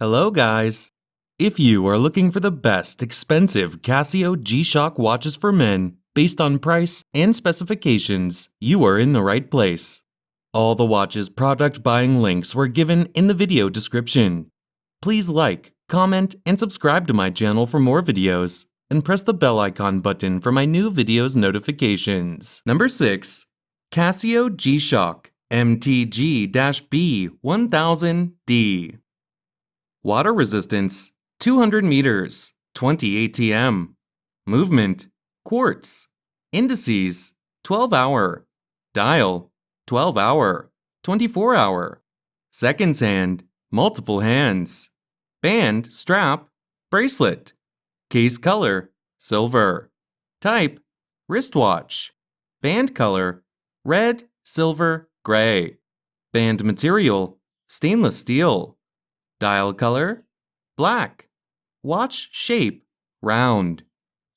Hello guys! If you are looking for the best expensive Casio G-Shock watches for men based on price and specifications, you are in the right place. All the watches product buying links were given in the video description. Please like, comment, and subscribe to my channel for more videos, and press the bell icon button for my new videos notifications. Number 6. Casio G-Shock MTG-B1000D. Water resistance 200 meters, 20 ATM. Movement quartz. Indices 12-hour. Dial 12-hour, 24-hour. Seconds hand, multiple hands. Band, strap, bracelet. Case color, silver. Type, wristwatch. Band color, red, silver, gray. Band material, stainless steel. Dial color, black. Watch shape, round.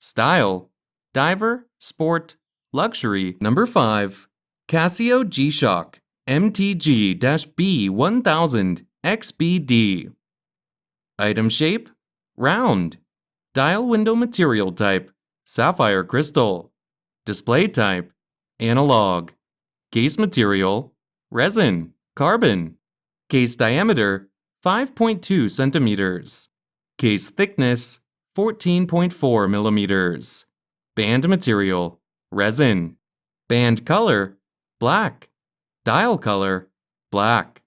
Style, diver, sport, luxury. Number 5. Casio G-Shock MTG-B1000 XBD. Item shape, round. Dial window material type, sapphire crystal. Display type, analog. Case material, resin, carbon. Case diameter, 5.2 centimeters. Case thickness, 14.4 millimeters. Band material, resin. Band color, black. Dial color, black.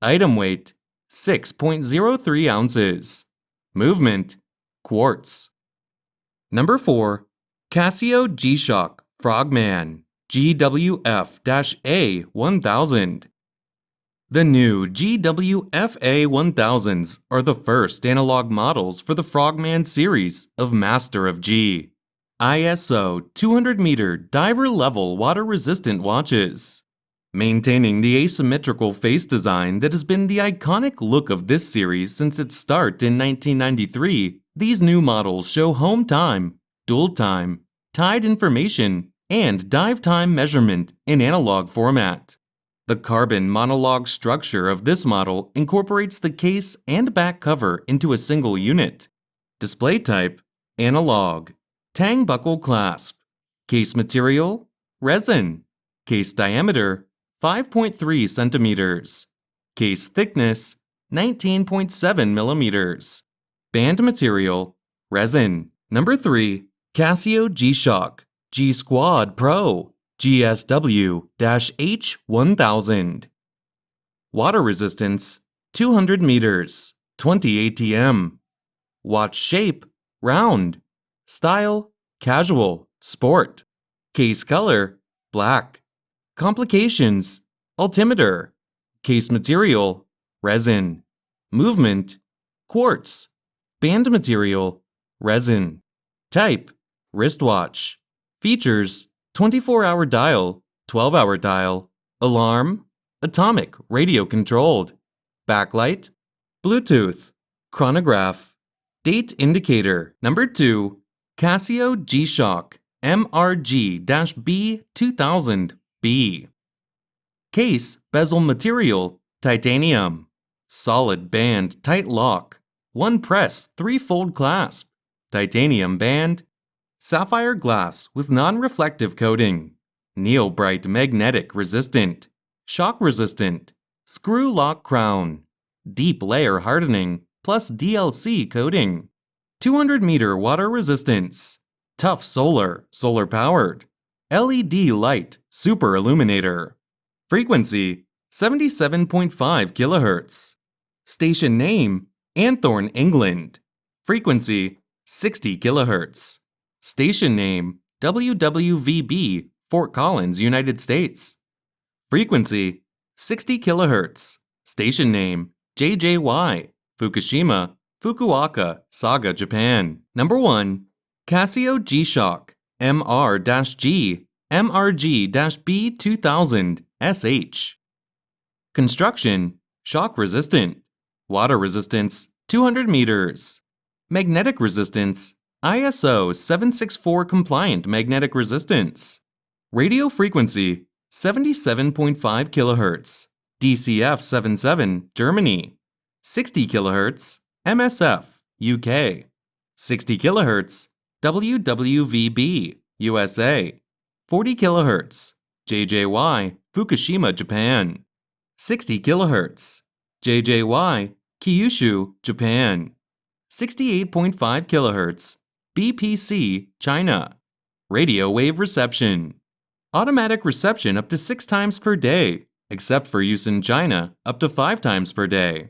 Item weight, 6.03 ounces. Movement, quartz. Number 4. Casio G-Shock FROGMAN GWF-A1000. The new GWF-A1000s are the first analog models for the FROGMAN series of Master of G, ISO 200-meter diver-level water-resistant watches. Maintaining the asymmetrical face design that has been the iconic look of this series since its start in 1993, these new models show home time, dual time, tide information, and dive time measurement in analog format. The carbon monologue structure of this model incorporates the case and back cover into a single unit. Display type, analog. Tang buckle clasp. Case material, resin. Case diameter, 5.3 centimeters. Case thickness, 19.7 millimeters. Band material, resin. Number 3. Casio G-Shock G-Squad Pro GSW-H1000. Water resistance, 200 meters, 20 ATM. Watch shape, round. Style, casual, sport. Case color, black. Complications, altimeter. Case material, resin. Movement, quartz. Band material, resin. Type, wristwatch. Features, 24-hour dial, 12-hour dial, alarm, atomic radio controlled, backlight, Bluetooth, chronograph, date indicator. Number 2. Casio G-Shock MRG-B2000B. Case bezel material, titanium. Solid band tight lock, 1 press 3-fold clasp, titanium band. Sapphire glass with non-reflective coating. Neo-Bright magnetic resistant. Shock resistant. Screw lock crown. Deep layer hardening plus DLC coating. 200-meter water resistance. Tough solar powered. LED light super illuminator. Frequency 77.5 kHz. Station name Anthorn, England. Frequency 60 kHz. Station name WWVB, Fort Collins, United States. Frequency 60 kHz. Station name JJY, Fukushima, Fukuoka, Saga, Japan. Number 1. Casio G-Shock MR-G MRG-B2000 SH. Construction, shock resistant. Water resistance, 200 meters. Magnetic resistance, ISO 764 compliant magnetic resistance. Radio frequency, 77.5 kHz. DCF 77, Germany. 60 kHz, MSF, UK. 60 kHz, WWVB, USA. 40 kHz, JJY, Fukushima, Japan. 60 kHz, JJY, Kyushu, Japan. 68.5 kHz, BPC, China. Radio wave reception. Automatic reception up to 6 times per day, except for use in China, up to 5 times per day.